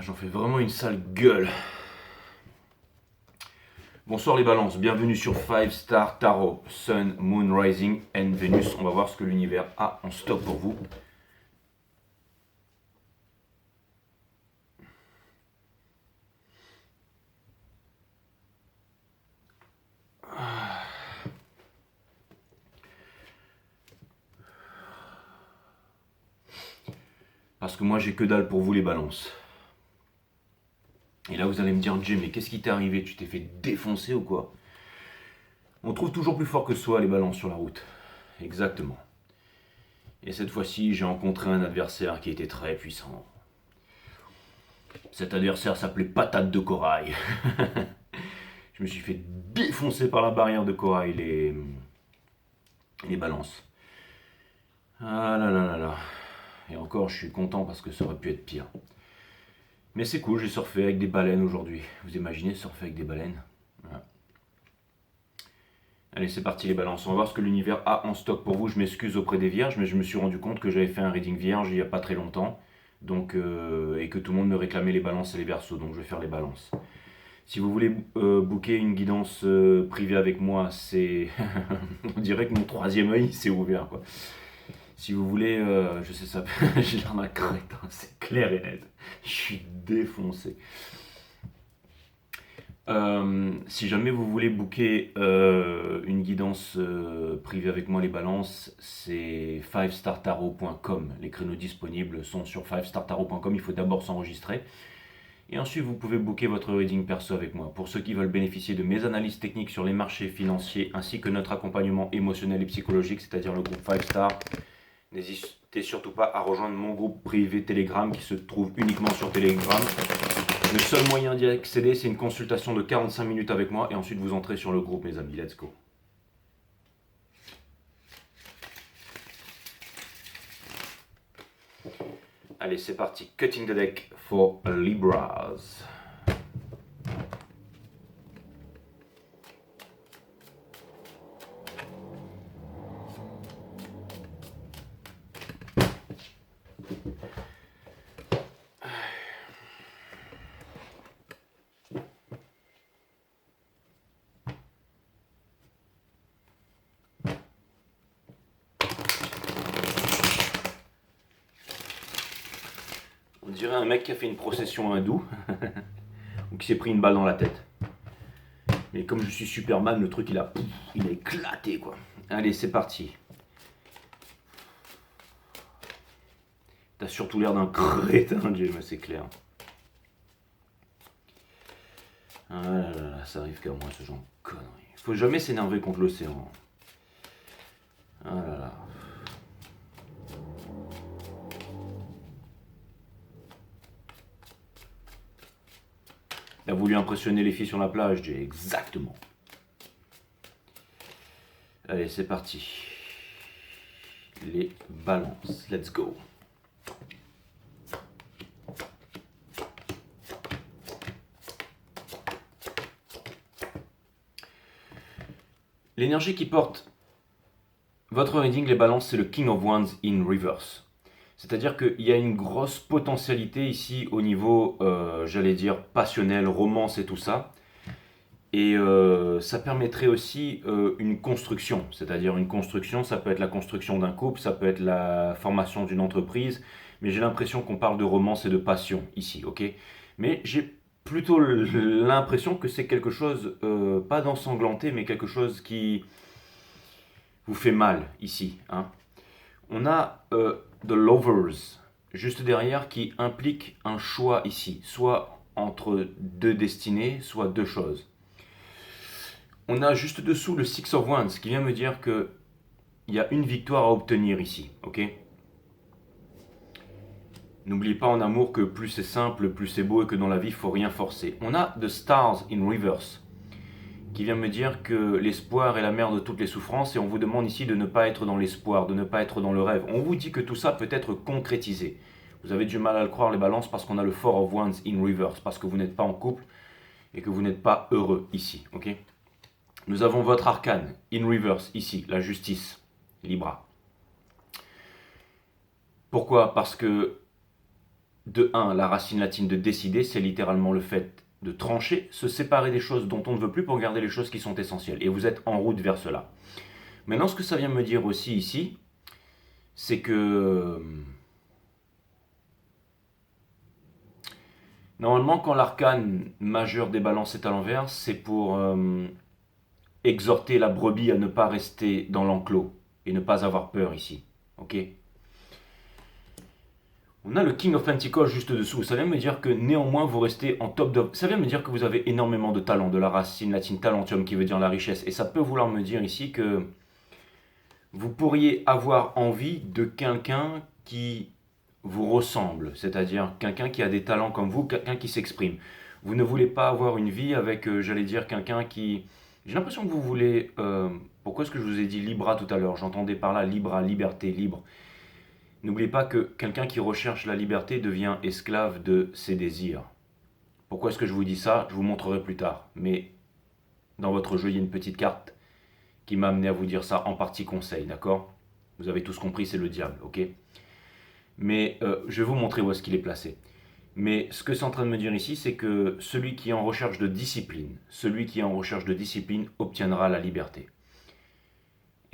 J'en fais vraiment une sale gueule. Bonsoir les balances, bienvenue sur 5 Star Tarot, Sun, Moon, Rising and Venus. On va voir ce que l'univers a en stock pour vous. Parce que moi j'ai que dalle pour vous les balances. Et là vous allez me dire, Jay, mais qu'est-ce qui t'est arrivé? Tu t'es fait défoncer ou quoi? On trouve toujours plus fort que soi les balances sur la route. Exactement. Et cette fois-ci, j'ai rencontré un adversaire qui était très puissant. Cet adversaire s'appelait Patate de Corail. Je me suis fait défoncer par la barrière de corail, les balances. Ah là là là là. Et encore, je suis content parce que ça aurait pu être pire. Mais c'est cool, j'ai surfé avec des baleines aujourd'hui. Vous imaginez surfer avec des baleines? Voilà. Allez, c'est parti les balances. On va voir ce que l'univers a en stock pour vous. Je m'excuse auprès des vierges, mais je me suis rendu compte que j'avais fait un reading vierge il n'y a pas très longtemps. Donc, et que tout le monde me réclamait les balances et les verseaux. Donc je vais faire les balances. Si vous voulez booker une guidance privée avec moi, c'est... On dirait que mon troisième œil s'est ouvert, quoi. Si vous voulez, je sais ça, j'ai l'air d'un crétin, c'est clair et net. Je suis défoncé. Si jamais vous voulez booker une guidance privée avec moi les balances, c'est 5startarot.com. Les créneaux disponibles sont sur 5startarot.com, il faut d'abord s'enregistrer. Et ensuite, vous pouvez booker votre reading perso avec moi. Pour ceux qui veulent bénéficier de mes analyses techniques sur les marchés financiers ainsi que notre accompagnement émotionnel et psychologique, c'est-à-dire le groupe 5 Star, n'hésitez surtout pas à rejoindre mon groupe privé Telegram qui se trouve uniquement sur Telegram. Le seul moyen d'y accéder, c'est une consultation de 45 minutes avec moi et ensuite vous entrez sur le groupe, mes amis. Let's go. Allez, c'est parti. Cutting the deck for Libras. On dirait un mec qui a fait une procession hindoue ou qui s'est pris une balle dans la tête. Mais comme je suis Superman, le truc il a éclaté quoi. Allez, c'est parti. T'as surtout l'air d'un crétin, James, c'est clair. Ah là là là, ça arrive qu'à moi ce genre de conneries. Faut jamais s'énerver contre l'océan. Ah là là. Il a voulu impressionner les filles sur la plage, Jay. Exactement. Allez, c'est parti. Les balances. Let's go. L'énergie qui porte votre reading, les balances, c'est le King of Wands in reverse. C'est-à-dire qu'il y a une grosse potentialité ici au niveau, j'allais dire, passionnel, romance et tout ça. Et ça permettrait aussi une construction. C'est-à-dire une construction, ça peut être la construction d'un couple, ça peut être la formation d'une entreprise. Mais j'ai l'impression qu'on parle de romance et de passion ici, ok? Mais j'ai plutôt l'impression que c'est quelque chose, pas d'ensanglanté, mais quelque chose qui vous fait mal ici, hein. On a The Lovers juste derrière qui implique un choix ici, soit entre deux destinées, soit deux choses. On a juste dessous le Six of Wands qui vient me dire que il y a une victoire à obtenir ici, ok? N'oubliez pas en amour que plus c'est simple, plus c'est beau et que dans la vie, il faut rien forcer. On a The Stars in Reverse qui vient me dire que l'espoir est la mère de toutes les souffrances et on vous demande ici de ne pas être dans l'espoir, de ne pas être dans le rêve. On vous dit que tout ça peut être concrétisé. Vous avez du mal à le croire les balances parce qu'on a le Four of Wands in Reverse, parce que vous n'êtes pas en couple et que vous n'êtes pas heureux ici, ok? Nous avons votre arcane in reverse ici, la justice, Libra. Pourquoi? Parce que de 1, la racine latine de décider, c'est littéralement le fait de trancher, se séparer des choses dont on ne veut plus pour garder les choses qui sont essentielles. Et vous êtes en route vers cela. Maintenant, ce que ça vient me dire aussi ici, c'est que normalement, quand l'arcane majeur des balances est à l'envers, c'est pour exhorter la brebis à ne pas rester dans l'enclos et ne pas avoir peur ici. Ok. On a le King of Pentacles juste dessous. Ça vient me dire que néanmoins vous restez en top de... Ça vient me dire que vous avez énormément de talent, de la racine latine talentium qui veut dire la richesse. Et ça peut vouloir me dire ici que vous pourriez avoir envie de quelqu'un qui vous ressemble, c'est-à-dire quelqu'un qui a des talents comme vous, quelqu'un qui s'exprime. Vous ne voulez pas avoir une vie avec, j'allais dire, quelqu'un qui... J'ai l'impression que vous voulez... pourquoi est-ce que je vous ai dit Libra tout à l'heure? J'entendais par là Libra, liberté, libre. N'oubliez pas que quelqu'un qui recherche la liberté devient esclave de ses désirs. Pourquoi est-ce que je vous dis ça? Je vous montrerai plus tard. Mais dans votre jeu, il y a une petite carte qui m'a amené à vous dire ça en partie conseil, d'accord? Vous avez tous compris, c'est le diable, ok? Mais je vais vous montrer où est-ce qu'il est placé. Mais ce que c'est en train de me dire ici, c'est que celui qui est en recherche de discipline, obtiendra la liberté.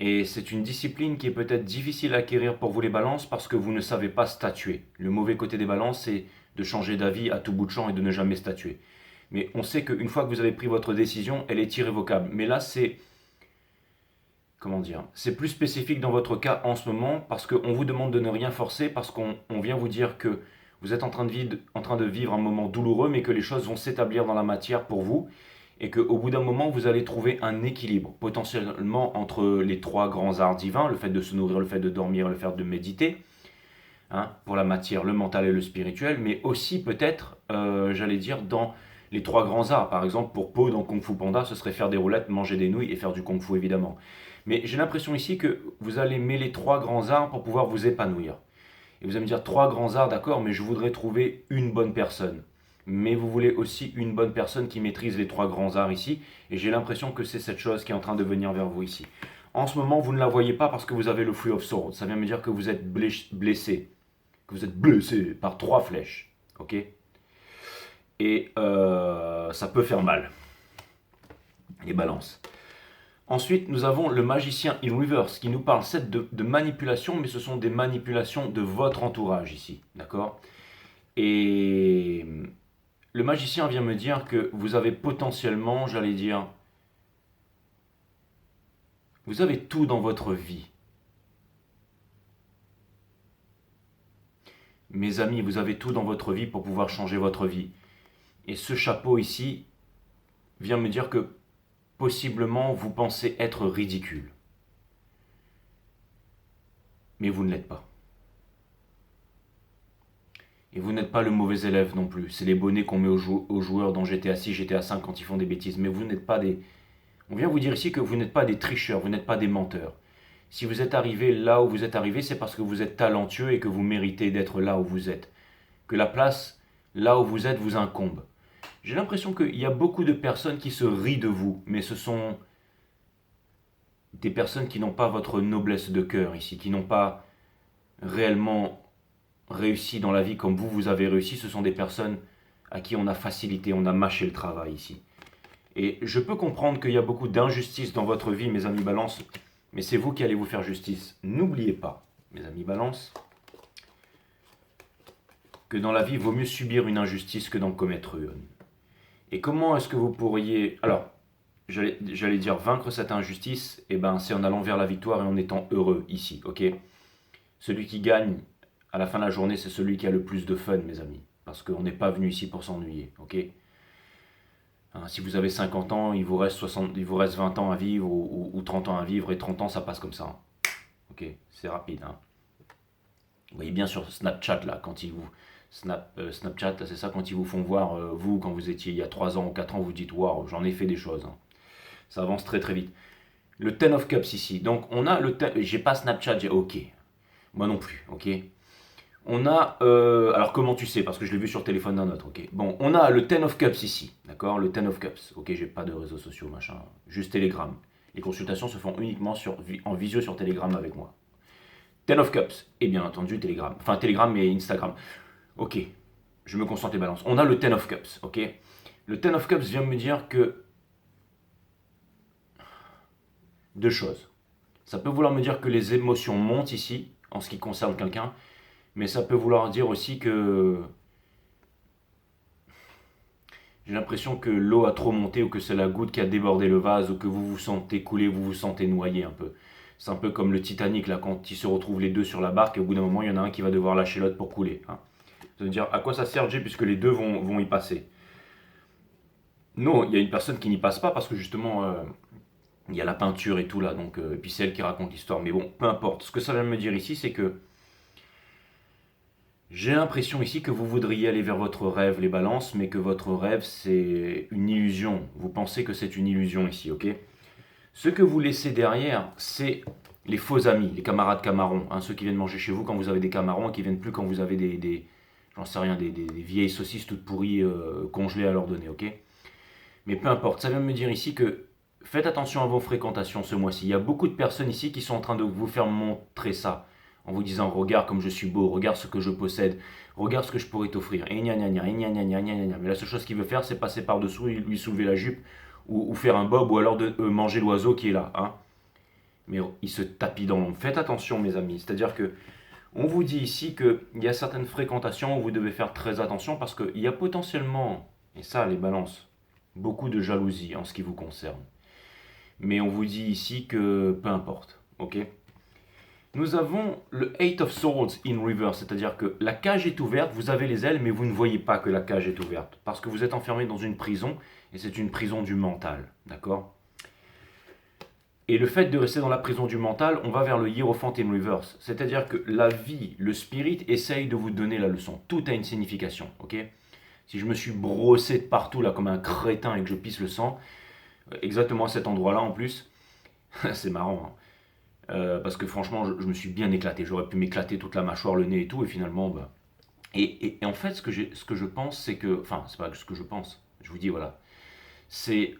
Et c'est une discipline qui est peut-être difficile à acquérir pour vous les balances parce que vous ne savez pas statuer. Le mauvais côté des balances, c'est de changer d'avis à tout bout de champ et de ne jamais statuer. Mais on sait qu'une fois que vous avez pris votre décision, elle est irrévocable. Mais là, c'est... Comment dire? C'est plus spécifique dans votre cas en ce moment parce qu'on vous demande de ne rien forcer, parce qu'on vient vous dire que vous êtes en train de vivre un moment douloureux, mais que les choses vont s'établir dans la matière pour vous et qu'au bout d'un moment, vous allez trouver un équilibre, potentiellement entre les trois grands arts divins, le fait de se nourrir, le fait de dormir, le fait de méditer, hein, pour la matière, le mental et le spirituel, mais aussi peut-être, j'allais dire, dans les trois grands arts. Par exemple, pour Po dans Kung Fu Panda, ce serait faire des roulettes, manger des nouilles et faire du Kung Fu, évidemment. Mais j'ai l'impression ici que vous allez mêler trois grands arts pour pouvoir vous épanouir. Et vous allez me dire, trois grands arts, d'accord, mais je voudrais trouver une bonne personne. Mais vous voulez aussi une bonne personne qui maîtrise les trois grands arts ici. Et j'ai l'impression que c'est cette chose qui est en train de venir vers vous ici. En ce moment, vous ne la voyez pas parce que vous avez le Three of Swords. Ça vient me dire que vous êtes blessé. Que vous êtes blessé par trois flèches. Ok? Et ça peut faire mal. Les balances. Ensuite, nous avons le magicien in reverse qui nous parle certes de manipulation, mais ce sont des manipulations de votre entourage ici, d'accord? Et le magicien vient me dire que vous avez potentiellement, j'allais dire, vous avez tout dans votre vie. Mes amis, vous avez tout dans votre vie pour pouvoir changer votre vie. Et ce chapeau ici vient me dire que possiblement vous pensez être ridicule. Mais vous ne l'êtes pas. Et vous n'êtes pas le mauvais élève non plus. C'est les bonnets qu'on met aux joueurs dans GTA 6, GTA 5 quand ils font des bêtises. Mais vous n'êtes pas des... On vient vous dire ici que vous n'êtes pas des tricheurs, vous n'êtes pas des menteurs. Si vous êtes arrivé là où vous êtes arrivé, c'est parce que vous êtes talentueux et que vous méritez d'être là où vous êtes. Que la place, là où vous êtes, vous incombe. J'ai l'impression qu'il y a beaucoup de personnes qui se rient de vous, mais ce sont des personnes qui n'ont pas votre noblesse de cœur ici, qui n'ont pas réellement réussi dans la vie comme vous avez réussi. Ce sont des personnes à qui on a facilité, on a mâché le travail ici. Et je peux comprendre qu'il y a beaucoup d'injustice dans votre vie, mes amis Balance, mais c'est vous qui allez vous faire justice. N'oubliez pas, mes amis Balance, que dans la vie, il vaut mieux subir une injustice que d'en commettre une. Et comment est-ce que vous pourriez... Alors, j'allais dire vaincre cette injustice, eh ben, c'est en allant vers la victoire et en étant heureux ici, ok? Celui qui gagne à la fin de la journée, c'est celui qui a le plus de fun, mes amis. Parce qu'on n'est pas venu ici pour s'ennuyer, ok? Hein, si vous avez 50 ans, il vous reste 20 ans à vivre ou 30 ans à vivre, et 30 ans, ça passe comme ça. Hein. Ok, c'est rapide. Hein. Vous voyez bien sur Snapchat, là, quand ils vous... Snapchat, c'est ça, quand ils vous font voir, vous, quand vous étiez il y a 3 ans ou 4 ans, vous dites, waouh, j'en ai fait des choses. Hein. Ça avance très très vite. Le Ten of Cups ici. Donc, on a le... J'ai pas Snapchat, ok. Moi non plus, ok. On a... alors, comment tu sais? Parce que je l'ai vu sur le téléphone d'un autre, ok. Bon, on a le Ten of Cups ici, d'accord? Le Ten of Cups. Ok, j'ai pas de réseaux sociaux, machin. Juste Telegram. Les consultations se font uniquement en visio sur Telegram avec moi. Ten of Cups. Et bien entendu, Telegram. Enfin, Telegram et Instagram. Ok, je me concentre les balances. On a le Ten of Cups, ok? Le Ten of Cups vient me dire que deux choses. Ça peut vouloir me dire que les émotions montent ici, en ce qui concerne quelqu'un, mais ça peut vouloir dire aussi que j'ai l'impression que l'eau a trop monté ou que c'est la goutte qui a débordé le vase ou que vous vous sentez couler, vous vous sentez noyé un peu. C'est un peu comme le Titanic, là, quand ils se retrouvent les deux sur la barque et au bout d'un moment, il y en a un qui va devoir lâcher l'autre pour couler. Hein. Ça veut dire, à quoi ça sert, Jay, puisque les deux vont y passer? Non, il y a une personne qui n'y passe pas parce que justement, il y a la peinture et tout là, donc, et puis c'est elle qui raconte l'histoire. Mais bon, peu importe. Ce que ça vient me dire ici, c'est que j'ai l'impression ici que vous voudriez aller vers votre rêve, les balances, mais que votre rêve, c'est une illusion. Vous pensez que c'est une illusion ici, ok? Ce que vous laissez derrière, c'est les faux amis, les camarades camarons, hein, ceux qui viennent manger chez vous quand vous avez des camarons et qui viennent plus quand vous avez j'en sais rien, des vieilles saucisses toutes pourries congelées à leur donner, ok? Mais peu importe, ça vient me dire ici que faites attention à vos fréquentations ce mois-ci. Il y a beaucoup de personnes ici qui sont en train de vous faire montrer ça, en vous disant regarde comme je suis beau, regarde ce que je possède, regarde ce que je pourrais t'offrir. Et gna gna gna, et gna gna gna gna gna. Mais la seule chose qu'il veut faire, c'est passer par-dessous et lui soulever la jupe ou faire un bob ou alors de manger l'oiseau qui est là. Hein. Mais il se tapit dans l'ombre. Faites attention, mes amis. C'est-à-dire que on vous dit ici qu'il y a certaines fréquentations où vous devez faire très attention parce qu'il y a potentiellement, et ça, les balances, beaucoup de jalousie en ce qui vous concerne. Mais on vous dit ici que peu importe, ok? Nous avons le Eight of Swords in reverse, c'est-à-dire que la cage est ouverte, vous avez les ailes, mais vous ne voyez pas que la cage est ouverte, parce que vous êtes enfermé dans une prison, et c'est une prison du mental, d'accord? Et le fait de rester dans la prison du mental, on va vers le Hierophant in reverse, c'est-à-dire que la vie, le spirit, essaye de vous donner la leçon. Tout a une signification, ok? Si je me suis brossé de partout là comme un crétin et que je pisse le sang, exactement à cet endroit-là en plus, c'est marrant, hein. Parce que franchement, je me suis bien éclaté. J'aurais pu m'éclater toute la mâchoire, le nez et tout, et finalement, bah. Et en fait, ce que je pense, c'est que. Enfin, c'est pas ce que je pense. Je vous dis, voilà. C'est.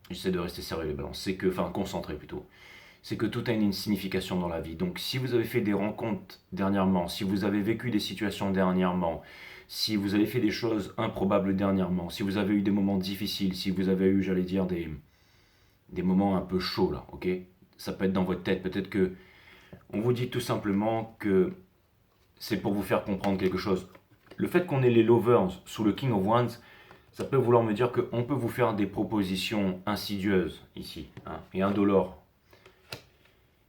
J'essaie de rester sérieux, les balances. C'est que. Enfin, concentré plutôt. C'est que tout a une signification dans la vie. Donc, si vous avez fait des rencontres dernièrement, si vous avez vécu des situations dernièrement, si vous avez fait des choses improbables dernièrement, si vous avez eu des moments difficiles, si vous avez eu, j'allais dire, des moments un peu chauds là, ok? Ça peut être dans votre tête, peut-être que on vous dit tout simplement que c'est pour vous faire comprendre quelque chose. Le fait qu'on ait les lovers sous le King of Wands, ça peut vouloir me dire qu'on peut vous faire des propositions insidieuses ici, hein, et indolores,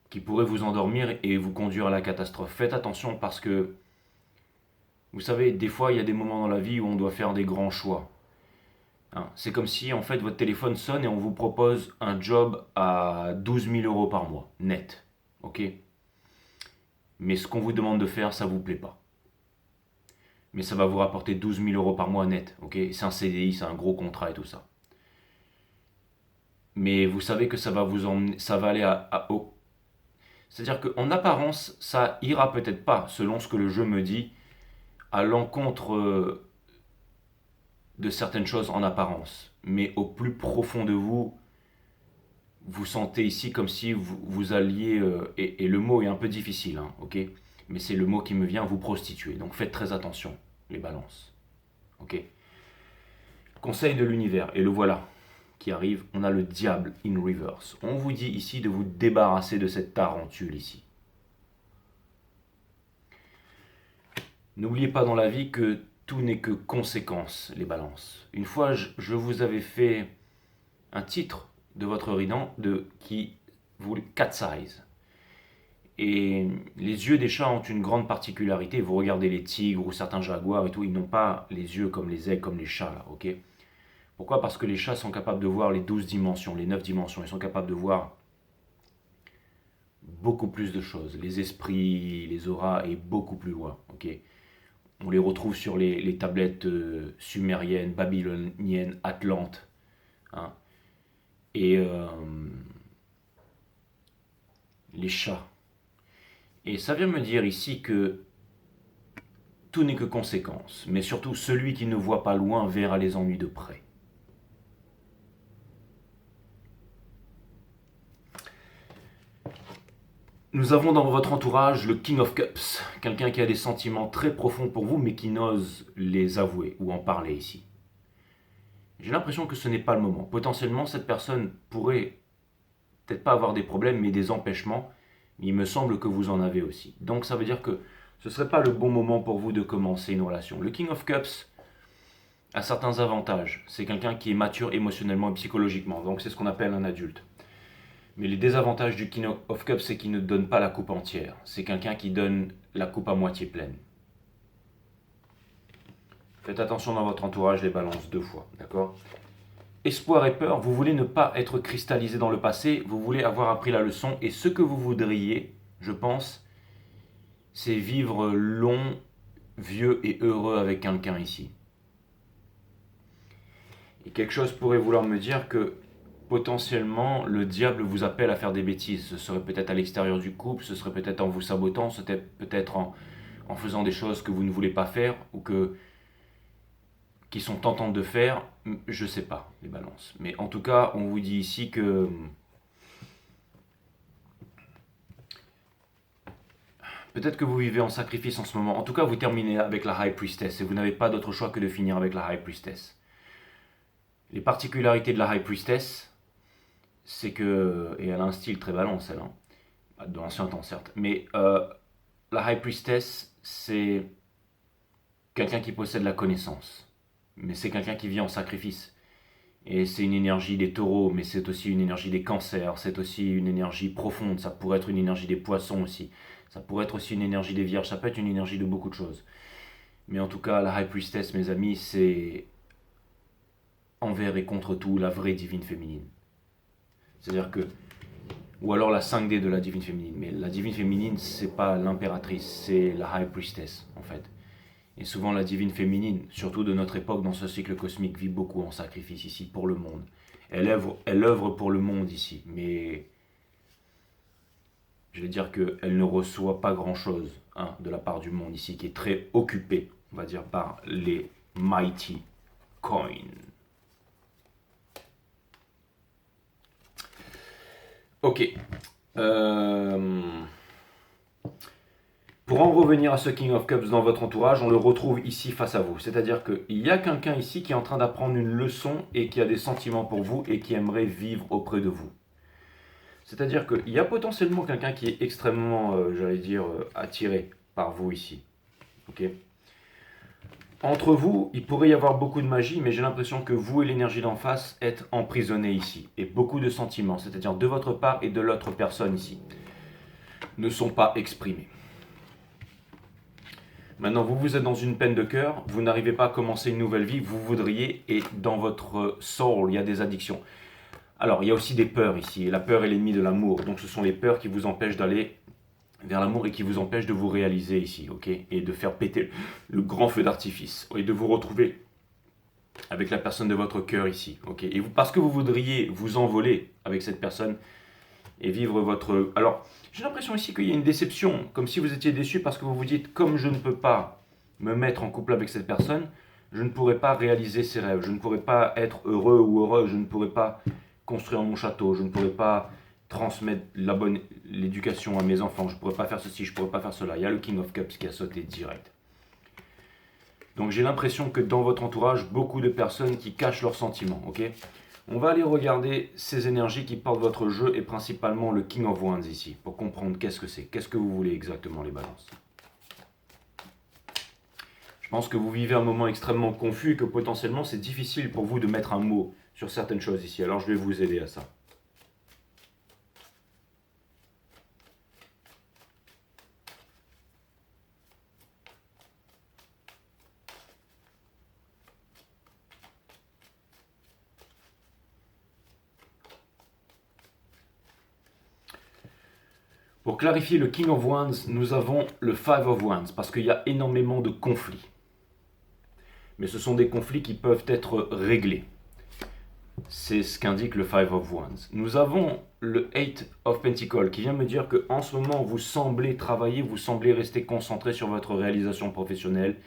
qui pourraient vous endormir et vous conduire à la catastrophe. Faites attention parce que, vous savez, des fois il y a des moments dans la vie où on doit faire des grands choix. Hein. C'est comme si en fait votre téléphone sonne et on vous propose un job à 12 000 euros par mois, net. Ok? Mais ce qu'on vous demande de faire, ça vous plaît pas. Mais ça va vous rapporter 12 000 euros par mois net. Ok? C'est un CDI, c'est un gros contrat et tout ça. Mais vous savez que ça va vous emmener, ça va aller au. C'est-à-dire qu'en apparence, ça ira peut-être pas, selon ce que le jeu me dit, à l'encontre de certaines choses en apparence. Mais au plus profond de vous, vous sentez ici comme si vous alliez, et le mot est un peu difficile, hein, ok? Mais c'est le mot qui me vient, vous prostituer. Donc faites très attention, les balances. Ok? Conseil de l'univers, et le voilà qui arrive, on a le diable in reverse. On vous dit ici de vous débarrasser de cette tarentule ici. N'oubliez pas dans la vie que tout n'est que conséquence, les balances. Une fois, je vous avais fait un titre de votre ridan qui vous cat's eyes. Et les yeux des chats ont une grande particularité. Vous regardez les tigres ou certains jaguars et tout, ils n'ont pas les yeux comme les aigles, comme les chats là, ok? Pourquoi? Parce que les chats sont capables de voir les 12 dimensions, les 9 dimensions. Ils sont capables de voir beaucoup plus de choses. Les esprits, les auras et beaucoup plus loin, ok? On les retrouve sur les tablettes sumériennes, babyloniennes, atlantes. Hein. Et les chats. Et ça vient me dire ici que tout n'est que conséquence, mais surtout celui qui ne voit pas loin verra les ennuis de près. Nous avons dans votre entourage le King of Cups, quelqu'un qui a des sentiments très profonds pour vous mais qui n'ose les avouer ou en parler ici. J'ai l'impression que ce n'est pas le moment. Potentiellement, cette personne pourrait peut-être pas avoir des problèmes mais des empêchements, mais il me semble que vous en avez aussi. Donc ça veut dire que ce ne serait pas le bon moment pour vous de commencer une relation. Le King of Cups a certains avantages. C'est quelqu'un qui est mature émotionnellement et psychologiquement, donc c'est ce qu'on appelle un adulte. Mais les désavantages du King of Cups, c'est qu'il ne donne pas la coupe entière. C'est quelqu'un qui donne la coupe à moitié pleine. Faites attention dans votre entourage, les balances 2 fois, d'accord? Espoir et peur, vous voulez ne pas être cristallisé dans le passé, vous voulez avoir appris la leçon, et ce que vous voudriez, je pense, c'est vivre long, vieux et heureux avec quelqu'un ici. Et quelque chose pourrait vouloir me dire que potentiellement le diable vous appelle à faire des bêtises. Ce serait peut-être à l'extérieur du couple, ce serait peut-être en vous sabotant, ce serait peut-être en faisant des choses que vous ne voulez pas faire ou qui sont tentantes de faire. Je ne sais pas, les balances. Mais en tout cas, on vous dit ici que peut-être que vous vivez en sacrifice en ce moment. En tout cas, vous terminez avec la High Priestess et vous n'avez pas d'autre choix que de finir avec la High Priestess. Les particularités de la High Priestess, c'est que, et elle a un style très balance, elle, hein, de l'ancien temps certes, mais la High Priestess, c'est quelqu'un qui possède la connaissance, mais c'est quelqu'un qui vit en sacrifice. Et c'est une énergie des taureaux, mais c'est aussi une énergie des cancers, c'est aussi une énergie profonde, ça pourrait être une énergie des poissons aussi, ça pourrait être aussi une énergie des vierges, ça peut être une énergie de beaucoup de choses. Mais en tout cas, la High Priestess, mes amis, c'est envers et contre tout la vraie divine féminine. C'est-à-dire que, ou alors la 5D de la divine féminine, mais la divine féminine, c'est pas l'impératrice, c'est la High Priestess, en fait. Et souvent la divine féminine, surtout de notre époque dans ce cycle cosmique, vit beaucoup en sacrifice ici pour le monde. Elle œuvre pour le monde ici, mais je vais dire qu'elle ne reçoit pas grand-chose de la part du monde ici, qui est très occupé, on va dire, par les Mighty Coins. Ok. Pour en revenir à ce King of Cups dans votre entourage, on le retrouve ici face à vous. C'est-à-dire qu'il y a quelqu'un ici qui est en train d'apprendre une leçon et qui a des sentiments pour vous et qui aimerait vivre auprès de vous. C'est-à-dire qu'il y a potentiellement quelqu'un qui est extrêmement, attiré par vous ici. Ok. Entre vous, il pourrait y avoir beaucoup de magie, mais j'ai l'impression que vous et l'énergie d'en face êtes emprisonnés ici. Et beaucoup de sentiments, c'est-à-dire de votre part et de l'autre personne ici, ne sont pas exprimés. Maintenant, vous êtes dans une peine de cœur, vous n'arrivez pas à commencer une nouvelle vie, vous voudriez, et dans votre soul, il y a des addictions. Alors, il y a aussi des peurs ici, et la peur est l'ennemi de l'amour. Donc, ce sont les peurs qui vous empêchent d'aller vers l'amour et qui vous empêche de vous réaliser ici, ok? Et de faire péter le grand feu d'artifice, et de vous retrouver avec la personne de votre cœur ici, ok? Et vous, parce que vous voudriez vous envoler avec cette personne et vivre votre... Alors, j'ai l'impression ici qu'il y a une déception, comme si vous étiez déçu parce que vous vous dites, comme je ne peux pas me mettre en couple avec cette personne, je ne pourrai pas réaliser ses rêves, je ne pourrai pas être heureux ou heureux, je ne pourrai pas construire mon château, je ne pourrai pas transmettre l'éducation à mes enfants, je ne pourrais pas faire ceci, je ne pourrais pas faire cela. Il y a le King of Cups qui a sauté direct. Donc j'ai l'impression que dans votre entourage, beaucoup de personnes qui cachent leurs sentiments, ok? On va aller regarder ces énergies qui portent votre jeu et principalement le King of Wands ici, pour comprendre qu'est-ce que c'est, qu'est-ce que vous voulez exactement les balances. Je pense que vous vivez un moment extrêmement confus et que potentiellement c'est difficile pour vous de mettre un mot sur certaines choses ici, alors je vais vous aider à ça. Pour clarifier le King of Wands, nous avons le Five of Wands, parce qu'il y a énormément de conflits. Mais ce sont des conflits qui peuvent être réglés. C'est ce qu'indique le Five of Wands. Nous avons le Eight of Pentacles, qui vient me dire qu'en ce moment, vous semblez travailler, vous semblez rester concentré sur votre réalisation professionnelle.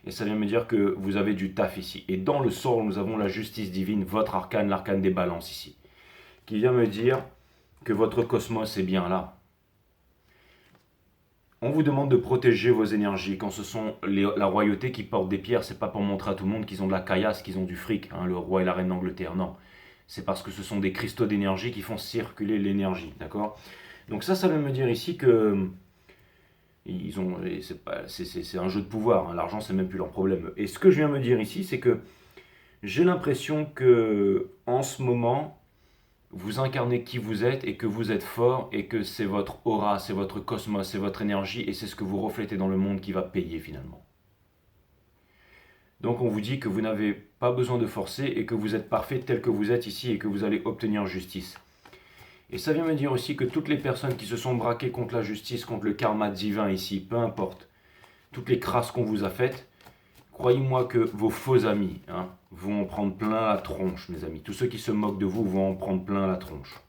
Et ça vient me dire que vous avez du taf ici. Et dans le sort, nous avons la justice divine, votre arcane, l'arcane des balances ici. Qui vient me dire que votre cosmos est bien là. On vous demande de protéger vos énergies. Quand ce sont la royauté qui porte des pierres, c'est pas pour montrer à tout le monde qu'ils ont de la caillasse, qu'ils ont du fric, hein, le roi et la reine d'Angleterre, non. C'est parce que ce sont des cristaux d'énergie qui font circuler l'énergie, d'accord? Donc ça veut me dire ici que ils ont, c'est un jeu de pouvoir, hein, l'argent c'est même plus leur problème. Et ce que je viens me dire ici, c'est que j'ai l'impression que en ce moment, vous incarnez qui vous êtes et que vous êtes fort et que c'est votre aura, c'est votre cosmos, c'est votre énergie et c'est ce que vous reflétez dans le monde qui va payer finalement. Donc on vous dit que vous n'avez pas besoin de forcer et que vous êtes parfait tel que vous êtes ici et que vous allez obtenir justice. Et ça vient me dire aussi que toutes les personnes qui se sont braquées contre la justice, contre le karma divin ici, peu importe, toutes les crasses qu'on vous a faites, croyez-moi que vos faux amis vont en prendre plein la tronche, mes amis. Tous ceux qui se moquent de vous vont en prendre plein la tronche.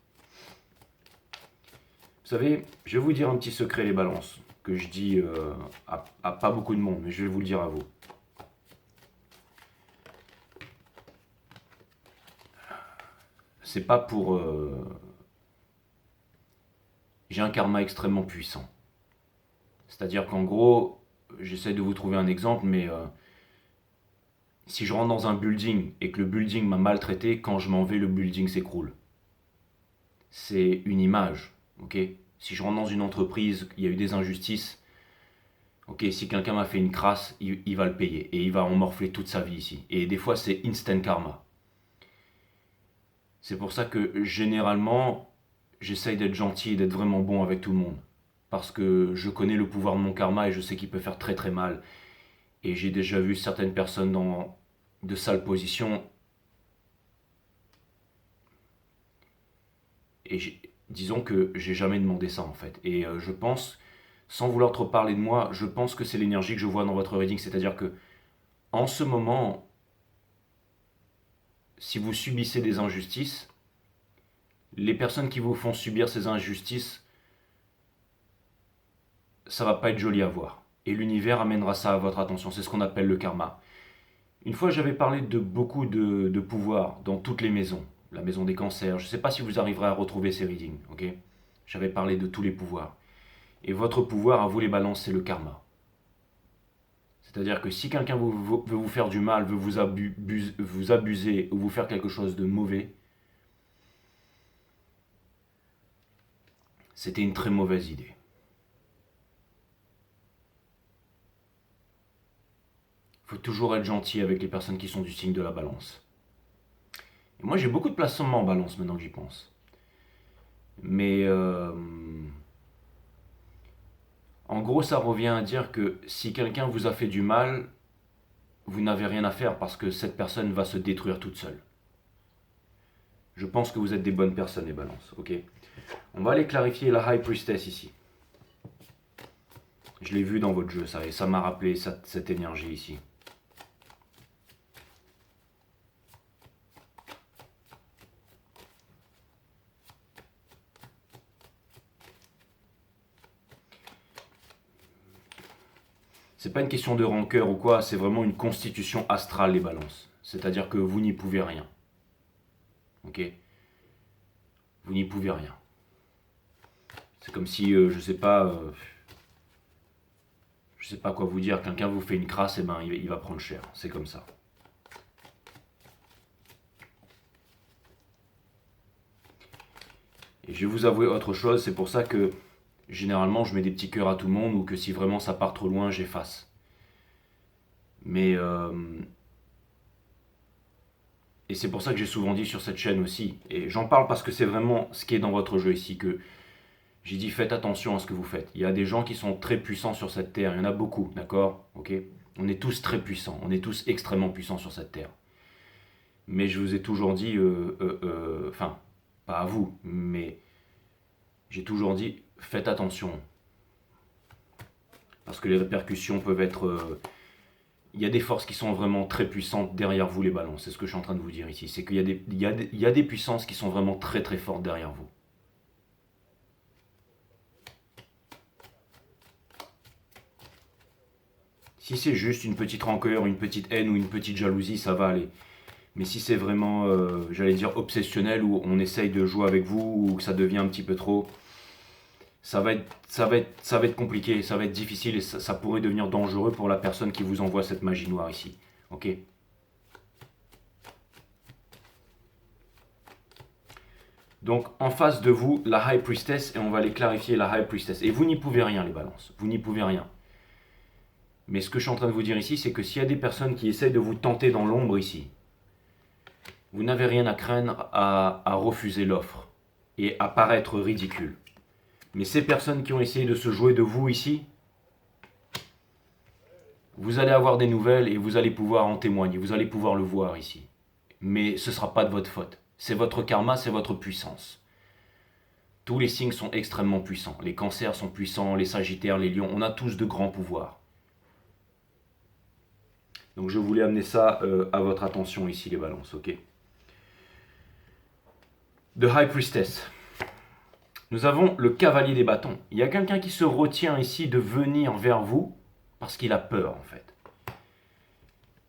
Vous savez, je vais vous dire un petit secret, les balances, que je dis à pas beaucoup de monde, mais je vais vous le dire à vous. C'est pas pour... J'ai un karma extrêmement puissant. C'est-à-dire qu'en gros, j'essaie de vous trouver un exemple, mais si je rentre dans un building et que le building m'a maltraité, quand je m'en vais, le building s'écroule. C'est une image, ok? Si je rentre dans une entreprise, il y a eu des injustices, ok, si quelqu'un m'a fait une crasse, il va le payer et il va en morfler toute sa vie ici. Et des fois, c'est instant karma. C'est pour ça que généralement, j'essaye d'être gentil et d'être vraiment bon avec tout le monde. Parce que je connais le pouvoir de mon karma et je sais qu'il peut faire très très mal. Et j'ai déjà vu certaines personnes dans de sales positions. Et disons que j'ai jamais demandé ça en fait. Et je pense, sans vouloir trop parler de moi, je pense que c'est l'énergie que je vois dans votre reading. C'est-à-dire que en ce moment, si vous subissez des injustices, les personnes qui vous font subir ces injustices, ça va pas être joli à voir. Et l'univers amènera ça à votre attention. C'est ce qu'on appelle le karma. Une fois, j'avais parlé de beaucoup de pouvoirs dans toutes les maisons. La maison des cancers. Je ne sais pas si vous arriverez à retrouver ces readings. Ok, j'avais parlé de tous les pouvoirs. Et votre pouvoir, à vous les balances, c'est le karma. C'est-à-dire que si quelqu'un veut vous faire du mal, veut vous abuser ou vous faire quelque chose de mauvais, c'était une très mauvaise idée. Il faut toujours être gentil avec les personnes qui sont du signe de la balance. Et moi, j'ai beaucoup de placements en balance maintenant que j'y pense. Mais en gros, ça revient à dire que si quelqu'un vous a fait du mal, vous n'avez rien à faire parce que cette personne va se détruire toute seule. Je pense que vous êtes des bonnes personnes, les balances, ok? On va aller clarifier la High Priestess ici. Je l'ai vu dans votre jeu, ça, et ça m'a rappelé cette énergie ici. C'est pas une question de rancœur ou quoi, c'est vraiment une constitution astrale, les balances. C'est-à-dire que vous n'y pouvez rien. Ok? Vous n'y pouvez rien. C'est comme si, je sais pas quoi vous dire, quelqu'un vous fait une crasse, et ben il va prendre cher. C'est comme ça. Et je vais vous avouer autre chose, c'est pour ça que généralement je mets des petits cœurs à tout le monde ou que si vraiment ça part trop loin, j'efface. Mais et c'est pour ça que j'ai souvent dit sur cette chaîne aussi, et j'en parle parce que c'est vraiment ce qui est dans votre jeu ici, que j'ai dit faites attention à ce que vous faites. Il y a des gens qui sont très puissants sur cette terre, il y en a beaucoup, d'accord? Ok? On est tous très puissants, on est tous extrêmement puissants sur cette terre. Mais je vous ai toujours dit, enfin, pas à vous, mais j'ai toujours dit faites attention. Parce que les répercussions peuvent être. Il y a des forces qui sont vraiment très puissantes derrière vous, les balances. C'est ce que je suis en train de vous dire ici. C'est qu'il y a des puissances qui sont vraiment très très fortes derrière vous. Si c'est juste une petite rancœur, une petite haine ou une petite jalousie, ça va aller. Mais si c'est vraiment, j'allais dire, obsessionnel, où on essaye de jouer avec vous, ou que ça devient un petit peu trop, Ça va être compliqué, ça va être difficile et ça pourrait devenir dangereux pour la personne qui vous envoie cette magie noire ici. Ok? Donc en face de vous, la High Priestess, et on va aller clarifier la High Priestess. Et vous n'y pouvez rien les balances, vous n'y pouvez rien. Mais ce que je suis en train de vous dire ici, c'est que s'il y a des personnes qui essayent de vous tenter dans l'ombre ici, vous n'avez rien à craindre à refuser l'offre et à paraître ridicule. Mais ces personnes qui ont essayé de se jouer de vous ici, vous allez avoir des nouvelles et vous allez pouvoir en témoigner, vous allez pouvoir le voir ici. Mais ce ne sera pas de votre faute. C'est votre karma, c'est votre puissance. Tous les signes sont extrêmement puissants. Les cancers sont puissants, les sagittaires, les lions, on a tous de grands pouvoirs. Donc je voulais amener ça à votre attention ici, les balances, ok? The High Priestess. Nous avons le cavalier des bâtons. Il y a quelqu'un qui se retient ici de venir vers vous parce qu'il a peur en fait.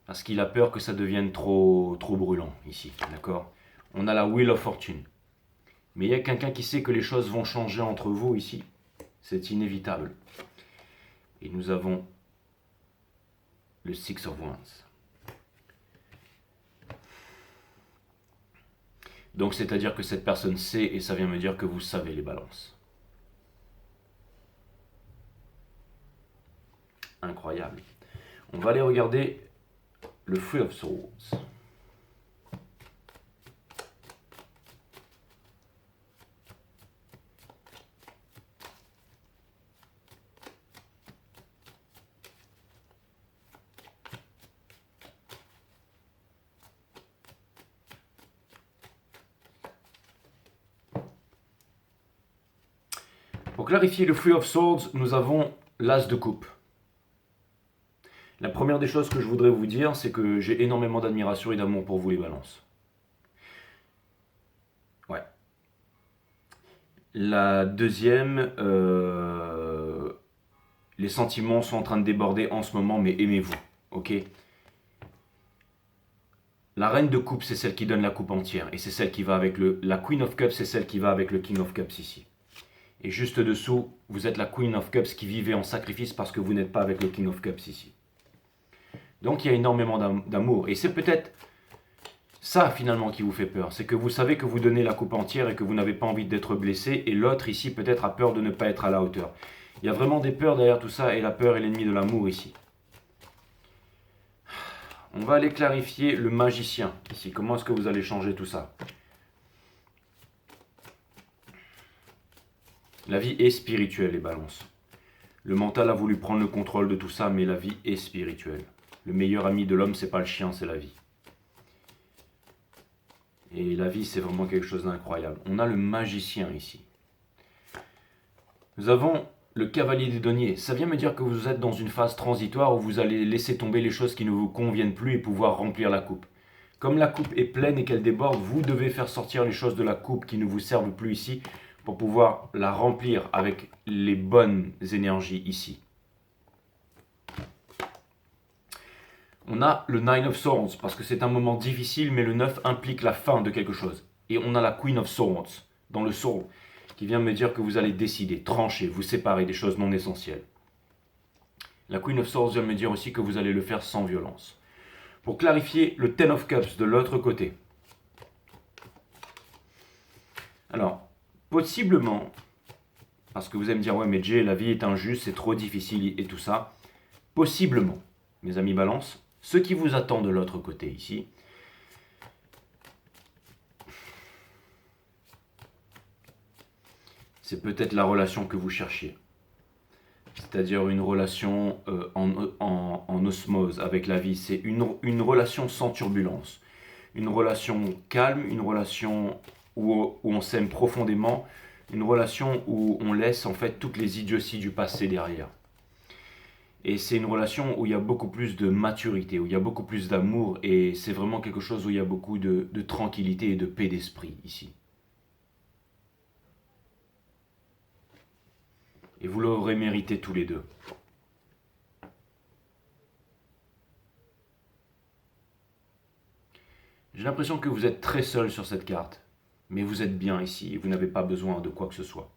Parce qu'il a peur que ça devienne trop brûlant ici, d'accord? On a la Wheel of Fortune. Mais il y a quelqu'un qui sait que les choses vont changer entre vous ici. C'est inévitable. Et nous avons le Six of Wands. Donc c'est-à-dire que cette personne sait et ça vient me dire que vous savez les balances. Incroyable. On va aller regarder le Three of Swords. Pour clarifier le Three of Swords, nous avons l'As de coupe. La première des choses que je voudrais vous dire, c'est que j'ai énormément d'admiration et d'amour pour vous les balances. Ouais. La deuxième, les sentiments sont en train de déborder en ce moment, mais aimez-vous, ok? La reine de coupe, c'est celle qui donne la coupe entière, et c'est celle qui va avec la Queen of Cups, c'est celle qui va avec le King of Cups ici. Et juste dessous, vous êtes la Queen of Cups qui vivait en sacrifice parce que vous n'êtes pas avec le King of Cups ici. Donc il y a énormément d'amour. Et c'est peut-être ça finalement qui vous fait peur. C'est que vous savez que vous donnez la coupe entière et que vous n'avez pas envie d'être blessé. Et l'autre ici peut-être a peur de ne pas être à la hauteur. Il y a vraiment des peurs derrière tout ça et la peur est l'ennemi de l'amour ici. On va aller clarifier le magicien ici. Comment est-ce que vous allez changer tout ça? La vie est spirituelle, les balances. Le mental a voulu prendre le contrôle de tout ça, mais la vie est spirituelle. Le meilleur ami de l'homme, c'est pas le chien, c'est la vie. Et la vie, c'est vraiment quelque chose d'incroyable. On a le magicien ici. Nous avons le cavalier des deniers. Ça vient me dire que vous êtes dans une phase transitoire où vous allez laisser tomber les choses qui ne vous conviennent plus et pouvoir remplir la coupe. Comme la coupe est pleine et qu'elle déborde, vous devez faire sortir les choses de la coupe qui ne vous servent plus ici pour pouvoir la remplir avec les bonnes énergies ici. On a le Nine of Swords parce que c'est un moment difficile, mais le 9 implique la fin de quelque chose. Et on a la Queen of Swords dans le Soul qui vient me dire que vous allez décider, trancher, vous séparer des choses non essentielles. La Queen of Swords vient me dire aussi que vous allez le faire sans violence. Pour clarifier le Ten of Cups de l'autre côté. Alors, possiblement, parce que vous allez me dire, ouais mais Jay, la vie est injuste, c'est trop difficile et tout ça. Possiblement, mes amis balance, ce qui vous attend de l'autre côté ici, c'est peut-être la relation que vous cherchiez. C'est-à-dire une relation en osmose avec la vie. C'est une relation sans turbulence. Une relation calme, une relation où on s'aime profondément, une relation où on laisse en fait toutes les idioties du passé derrière. Et c'est une relation où il y a beaucoup plus de maturité, où il y a beaucoup plus d'amour, et c'est vraiment quelque chose où il y a beaucoup de tranquillité et de paix d'esprit ici. Et vous l'aurez mérité tous les deux. J'ai l'impression que vous êtes très seul sur cette carte, mais vous êtes bien ici et vous n'avez pas besoin de quoi que ce soit.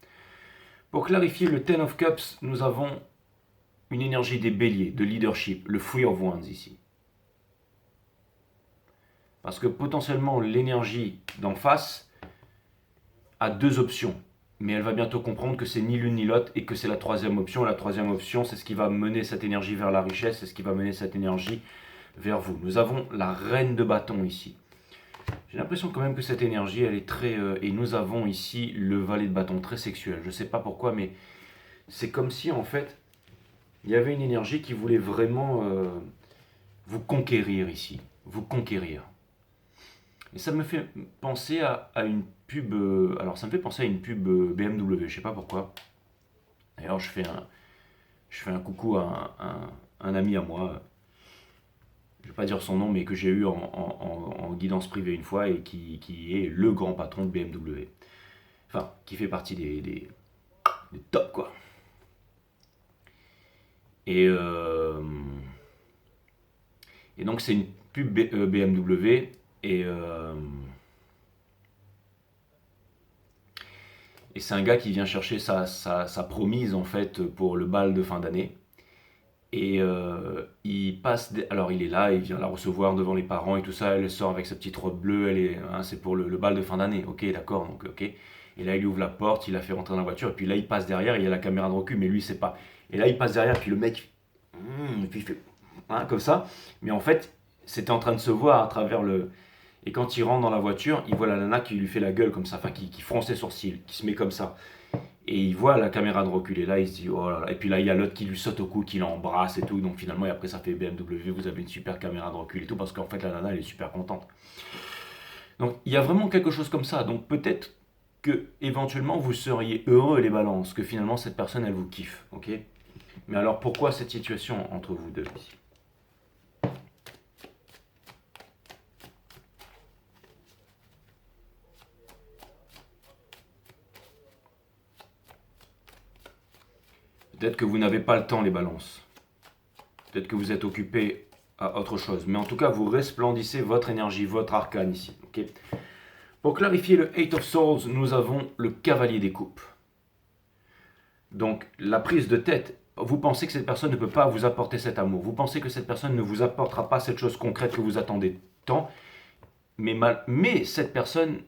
Pour clarifier le Ten of Cups, nous avons une énergie des béliers, de leadership, le Three of Wands ici. Parce que potentiellement l'énergie d'en face a deux options. Mais elle va bientôt comprendre que c'est ni l'une ni l'autre et que c'est la troisième option. La troisième option, c'est ce qui va mener cette énergie vers la richesse, c'est ce qui va mener cette énergie vers vous. Nous avons la reine de bâton ici. J'ai l'impression quand même que cette énergie, elle est très... et nous avons ici le valet de bâton, très sexuel. Je ne sais pas pourquoi, mais c'est comme si en fait, il y avait une énergie qui voulait vraiment vous conquérir ici. Vous conquérir. Et ça me fait penser à une pub. Alors, ça me fait penser à une pub BMW, je sais pas pourquoi. D'ailleurs, je fais un coucou à un ami à moi. Je vais pas dire son nom, mais que j'ai eu en guidance privée une fois et qui est le grand patron de BMW. Enfin, qui fait partie des top, quoi. Et, euh, et donc, c'est une pub BMW. Et, et c'est un gars qui vient chercher sa promise en fait pour le bal de fin d'année. Et il passe, alors il est là, il vient la recevoir devant les parents et tout ça. Elle sort avec sa petite robe bleue. C'est pour le bal de fin d'année. Ok, d'accord, donc ok. Et là il ouvre la porte, il la fait rentrer dans la voiture. Et puis là il passe derrière, il y a la caméra de recul, mais lui c'est pas. Et là il passe derrière, puis le mec, et puis il fait comme ça. Mais en fait, c'était en train de se voir à travers le. Et quand il rentre dans la voiture, il voit la nana qui lui fait la gueule comme ça, enfin qui fronce ses sourcils, qui se met comme ça. Et il voit la caméra de recul et là il se dit oh là là. Et puis là il y a l'autre qui lui saute au cou, qui l'embrasse et tout. Donc finalement, et après ça fait BMW, vous avez une super caméra de recul et tout, parce qu'en fait la nana elle est super contente. Donc il y a vraiment quelque chose comme ça. Donc peut-être que éventuellement vous seriez heureux les balances, que finalement cette personne elle vous kiffe, ok. Mais alors pourquoi cette situation entre vous deux ici? Peut-être que vous n'avez pas le temps les balances. Peut-être que vous êtes occupé à autre chose. Mais en tout cas, vous resplendissez votre énergie, votre arcane ici. Okay. Pour clarifier le Eight of Swords, nous avons le cavalier des coupes. Donc, la prise de tête, vous pensez que cette personne ne peut pas vous apporter cet amour. Vous pensez que cette personne ne vous apportera pas cette chose concrète que vous attendez tant. Mais cette personne,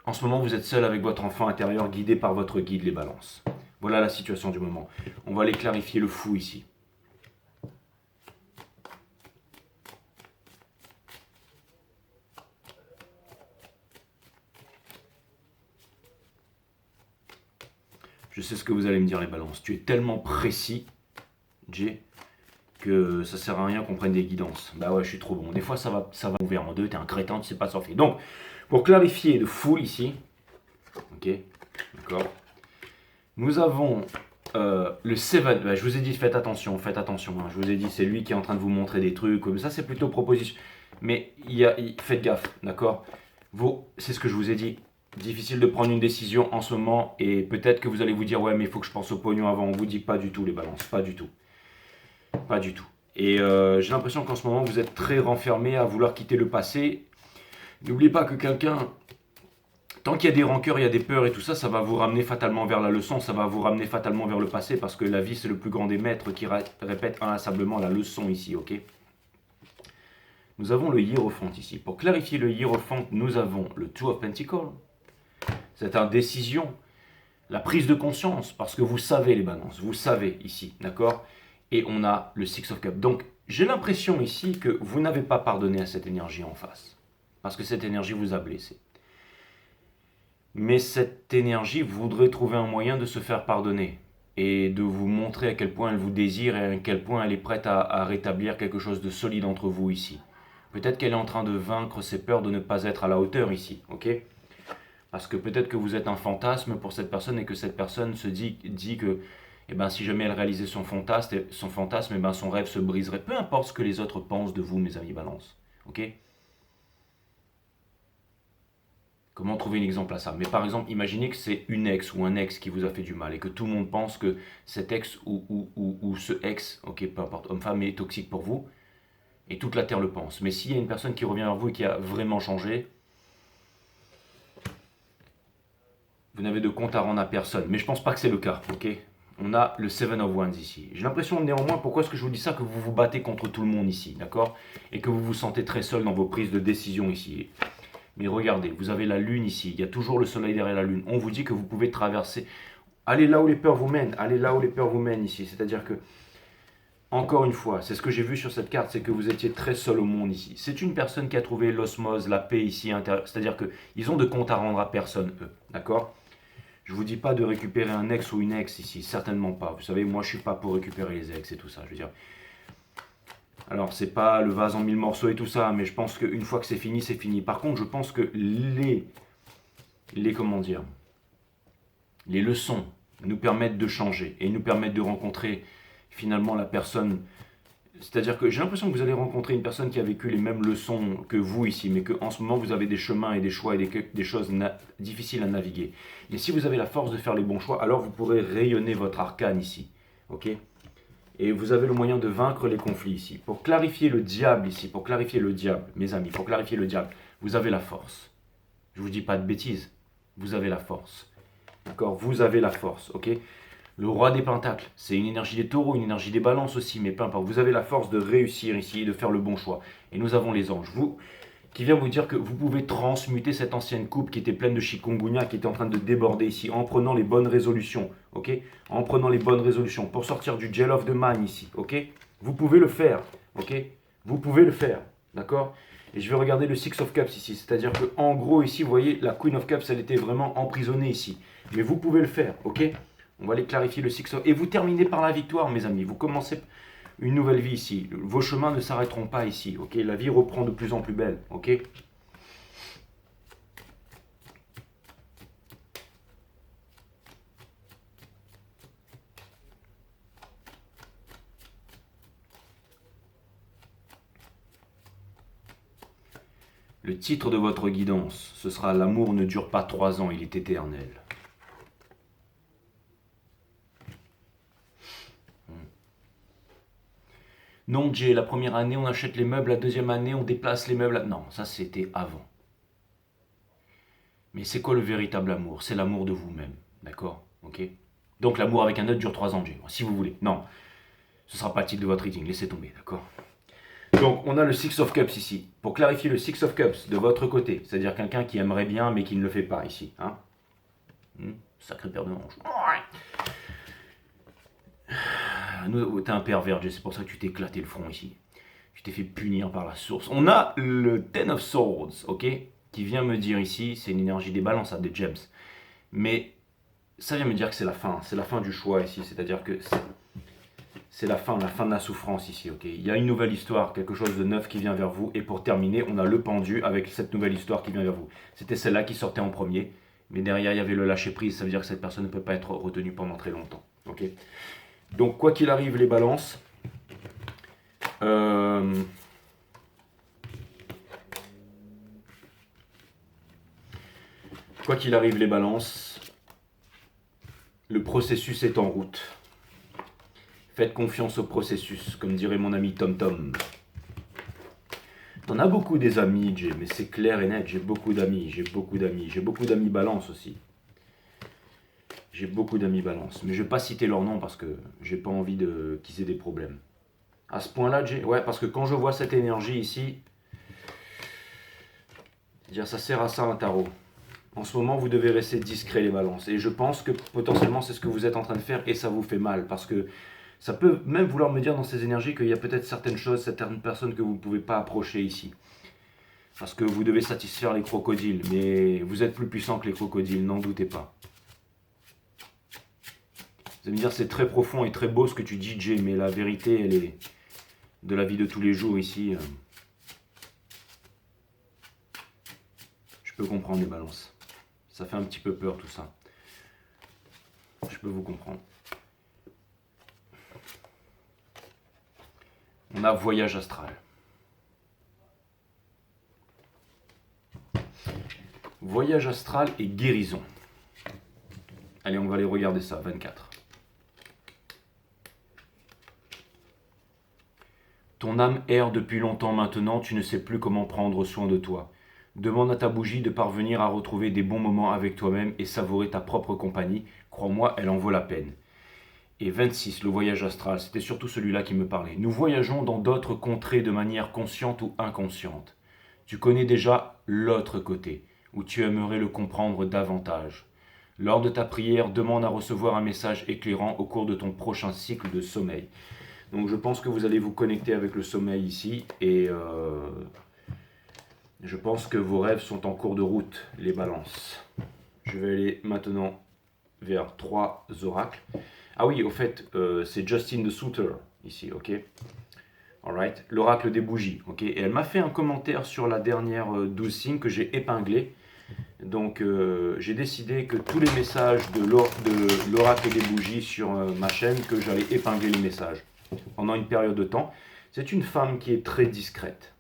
en ce moment, vous êtes seul avec votre enfant intérieur, guidé par votre guide, les balances. Voilà la situation du moment. On va aller clarifier le fou ici. Je sais ce que vous allez me dire les balances. Tu es tellement précis, Jay, que ça sert à rien qu'on prenne des guidances. Bah ouais, je suis trop bon. Des fois, ça va ouvert en deux. T'es un crétin, tu sais pas surfer. Donc, pour clarifier le full ici, ok, d'accord. Nous avons le Seven. Bah, je vous ai dit, faites attention, faites attention. Hein. Je vous ai dit, c'est lui qui est en train de vous montrer des trucs. Ça, c'est plutôt proposition. Mais faites gaffe, d'accord. C'est ce que je vous ai dit. Difficile de prendre une décision en ce moment et peut-être que vous allez vous dire ouais mais il faut que je pense au pognon avant. On vous dit pas du tout les balances, pas du tout, pas du tout. Et j'ai l'impression qu'en ce moment vous êtes très renfermé à vouloir quitter le passé. N'oubliez pas que quelqu'un, tant qu'il y a des rancœurs, il y a des peurs et tout ça, ça va vous ramener fatalement vers la leçon, ça va vous ramener fatalement vers le passé parce que la vie c'est le plus grand des maîtres qui répète inlassablement la leçon ici, ok. Nous avons le Hiérophante ici. Pour clarifier le Hiérophante, nous avons le Two of Pentacles. Cette indécision, la prise de conscience, parce que vous savez les balances, vous savez ici, d'accord. Et on a le Six of Cups. Donc, j'ai l'impression ici que vous n'avez pas pardonné à cette énergie en face, parce que cette énergie vous a blessé. Mais cette énergie voudrait trouver un moyen de se faire pardonner et de vous montrer à quel point elle vous désire et à quel point elle est prête à rétablir quelque chose de solide entre vous ici. Peut-être qu'elle est en train de vaincre ses peurs de ne pas être à la hauteur ici, ok. Parce que peut-être que vous êtes un fantasme pour cette personne et que cette personne se dit que eh ben, si jamais elle réalisait son fantasme, eh ben, son rêve se briserait. Peu importe ce que les autres pensent de vous, mes amis balance. Ok. Comment trouver un exemple à ça? Mais par exemple, imaginez que c'est une ex ou un ex qui vous a fait du mal et que tout le monde pense que cet ex ou ce ex, ok, peu importe, homme-femme, est toxique pour vous et toute la Terre le pense. Mais s'il y a une personne qui revient vers vous et qui a vraiment changé, Vous n'avez de compte à rendre à personne. Mais je pense pas que c'est le cas, ok? On a le Seven of Wands ici. J'ai l'impression néanmoins, pourquoi est-ce que je vous dis ça, que vous vous battez contre tout le monde ici, d'accord? Et que vous vous sentez très seul dans vos prises de décision ici. Mais regardez, vous avez la lune ici, il y a toujours le soleil derrière la lune. On vous dit que vous pouvez traverser. Allez là où les peurs vous mènent, allez là où les peurs vous mènent ici. C'est-à-dire que, encore une fois, c'est ce que j'ai vu sur cette carte, c'est que vous étiez très seul au monde ici. C'est une personne qui a trouvé l'osmose, la paix ici, c'est-à-dire qu'ils ont de compte à rendre à personne, eux, d'accord? Je vous dis pas de récupérer un ex ou une ex ici, certainement pas. Vous savez, moi je suis pas pour récupérer les ex et tout ça. Je veux dire, alors c'est pas le vase en mille morceaux et tout ça, mais je pense qu'une fois que c'est fini, c'est fini. Par contre, je pense que les comment dire, les leçons nous permettent de changer et nous permettent de rencontrer finalement la personne. C'est-à-dire que j'ai l'impression que vous allez rencontrer une personne qui a vécu les mêmes leçons que vous ici, mais qu'en ce moment vous avez des chemins et des choix et des choses difficiles à naviguer. Et si vous avez la force de faire les bons choix, alors vous pourrez rayonner votre arcane ici. Ok? Et vous avez le moyen de vaincre les conflits ici. Pour clarifier le diable ici, pour clarifier le diable, mes amis, pour clarifier le diable, vous avez la force. Je ne vous dis pas de bêtises, vous avez la force. D'accord? Vous avez la force, ok? Le roi des pentacles, c'est une énergie des taureaux, une énergie des balances aussi, mais peu importe. Vous avez la force de réussir ici et de faire le bon choix. Et nous avons les anges, qui vient vous dire que vous pouvez transmuter cette ancienne coupe qui était pleine de chikungunya, qui était en train de déborder ici, en prenant les bonnes résolutions, ok? En prenant les bonnes résolutions pour sortir du gel of the man ici, ok? Vous pouvez le faire, ok? Vous pouvez le faire, d'accord? Et je vais regarder le Six of Cups ici, c'est-à-dire que en gros ici, vous voyez, la Queen of Cups, elle était vraiment emprisonnée ici. Mais vous pouvez le faire, ok? On va aller clarifier le Six of... Et vous terminez par la victoire, mes amis. Vous commencez une nouvelle vie ici. Vos chemins ne s'arrêteront pas ici, ok? La vie reprend de plus en plus belle, ok? Le titre de votre guidance, ce sera L'amour ne dure pas 3 ans, il est éternel. Non, Jay, la première année, on achète les meubles, la deuxième année, on déplace les meubles. Non, ça c'était avant. Mais c'est quoi le véritable amour? C'est l'amour de vous-même, d'accord? Ok? Donc l'amour avec un autre dure 3 ans, Jay, si vous voulez. Non, ce ne sera pas le titre de votre reading, laissez tomber, d'accord? Donc on a le Six of Cups ici. Pour clarifier le Six of Cups de votre côté, c'est-à-dire quelqu'un qui aimerait bien mais qui ne le fait pas ici. Hein? Sacré paire de manches. T'es un pervers, c'est pour ça que tu t'es éclaté le front ici. Tu t'es fait punir par la source. On a le Ten of Swords, ok? Qui vient me dire ici, c'est une énergie des balances, ça, des gems. Mais ça vient me dire que c'est la fin du choix ici. C'est-à-dire que c'est la fin de la souffrance ici, ok? Il y a une nouvelle histoire, quelque chose de neuf qui vient vers vous. Et pour terminer, on a le pendu avec cette nouvelle histoire qui vient vers vous. C'était celle-là qui sortait en premier. Mais derrière, il y avait le lâcher-prise. Ça veut dire que cette personne ne peut pas être retenue pendant très longtemps, ok? Donc, quoi qu'il arrive, les balances... Quoi qu'il arrive, les balances, le processus est en route. Faites confiance au processus, comme dirait mon ami Tom Tom. T'en as beaucoup des amis, Jay, mais c'est clair et net, j'ai beaucoup d'amis. J'ai beaucoup d'amis balance aussi. J'ai beaucoup d'amis balance. Mais je vais pas citer leur nom parce que j'ai pas envie qu'ils aient des problèmes. À ce point-là, Jay, ouais, parce que quand je vois cette énergie ici, dire ça sert à ça un tarot. En ce moment, vous devez rester discret, les balances. Et je pense que potentiellement, c'est ce que vous êtes en train de faire et ça vous fait mal. Parce que ça peut même vouloir me dire dans ces énergies qu'il y a peut-être certaines choses, certaines personnes que vous ne pouvez pas approcher ici. Parce que vous devez satisfaire les crocodiles. Mais vous êtes plus puissant que les crocodiles, n'en doutez pas. Vous allez me dire, c'est très profond et très beau ce que tu dis, Jay, mais la vérité, elle est de la vie de tous les jours ici. Je peux comprendre les balances. Ça fait un petit peu peur tout ça. Je peux vous comprendre. On a voyage astral. Voyage astral et guérison. Allez, on va aller regarder ça, 24. Ton âme erre depuis longtemps maintenant, tu ne sais plus comment prendre soin de toi. Demande à ta bougie de parvenir à retrouver des bons moments avec toi-même et savourer ta propre compagnie. Crois-moi, elle en vaut la peine. Et 26, le voyage astral, c'était surtout celui-là qui me parlait. Nous voyageons dans d'autres contrées de manière consciente ou inconsciente. Tu connais déjà l'autre côté, où tu aimerais le comprendre davantage. Lors de ta prière, demande à recevoir un message éclairant au cours de ton prochain cycle de sommeil. Donc je pense que vous allez vous connecter avec le sommeil ici et je pense que vos rêves sont en cours de route, les balances. Je vais aller maintenant vers 3 oracles. Ah oui, au fait, c'est Justine de Souter ici, ok. Alright, l'oracle des bougies, ok. Et elle m'a fait un commentaire sur la dernière 12 signes que j'ai épinglé. Donc j'ai décidé que tous les messages de l'oracle des bougies sur ma chaîne, que j'allais épingler les messages pendant une période de temps. C'est une femme qui est très discrète.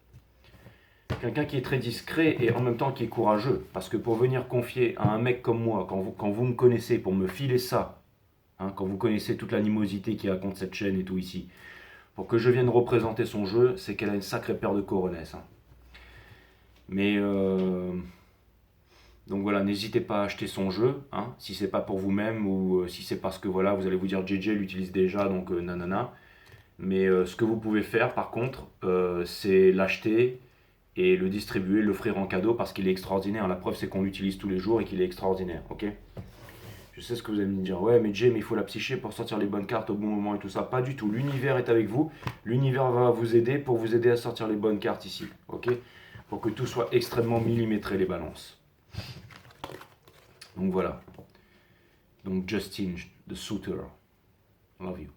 Quelqu'un qui est très discret et en même temps qui est courageux. Parce que pour venir confier à un mec comme moi, quand vous me connaissez, pour me filer ça, hein, quand vous connaissez toute l'animosité qui raconte cette chaîne et tout ici, pour que je vienne représenter son jeu, c'est qu'elle a une sacrée paire de coronesses. Hein. Mais donc voilà, n'hésitez pas à acheter son jeu, hein, si c'est pas pour vous-même ou si c'est parce que voilà, vous allez vous dire JJ l'utilise déjà, donc nanana. Mais ce que vous pouvez faire par contre, c'est l'acheter et le distribuer, l'offrir en cadeau parce qu'il est extraordinaire. La preuve c'est qu'on l'utilise tous les jours et qu'il est extraordinaire, ok. Je sais ce que vous allez me dire, ouais mais Jay, mais il faut la psyché pour sortir les bonnes cartes au bon moment et tout ça. Pas du tout, l'univers est avec vous, l'univers va vous aider pour vous aider à sortir les bonnes cartes ici, ok. Pour que tout soit extrêmement millimétré les balances. Donc voilà. Donc Justine de Souter, love you.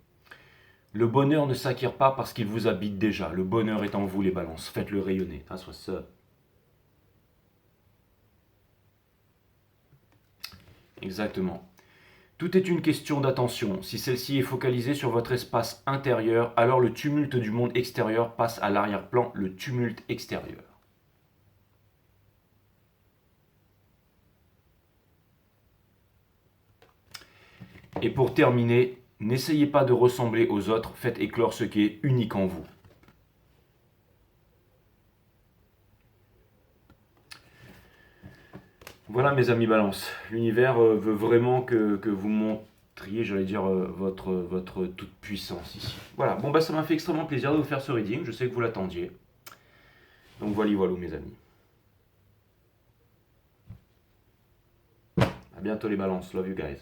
Le bonheur ne s'acquiert pas parce qu'il vous habite déjà. Le bonheur est en vous les balances. Faites-le rayonner. That's what's up. Exactement. Tout est une question d'attention. Si celle-ci est focalisée sur votre espace intérieur, alors le tumulte du monde extérieur passe à l'arrière-plan, le tumulte extérieur. Et pour terminer, n'essayez pas de ressembler aux autres, faites éclore ce qui est unique en vous. Voilà mes amis balance, l'univers veut vraiment que vous montriez, j'allais dire, votre toute puissance ici. Voilà, bon bah ça m'a fait extrêmement plaisir de vous faire ce reading, je sais que vous l'attendiez. Donc voilà mes amis. À bientôt les balances, love you guys.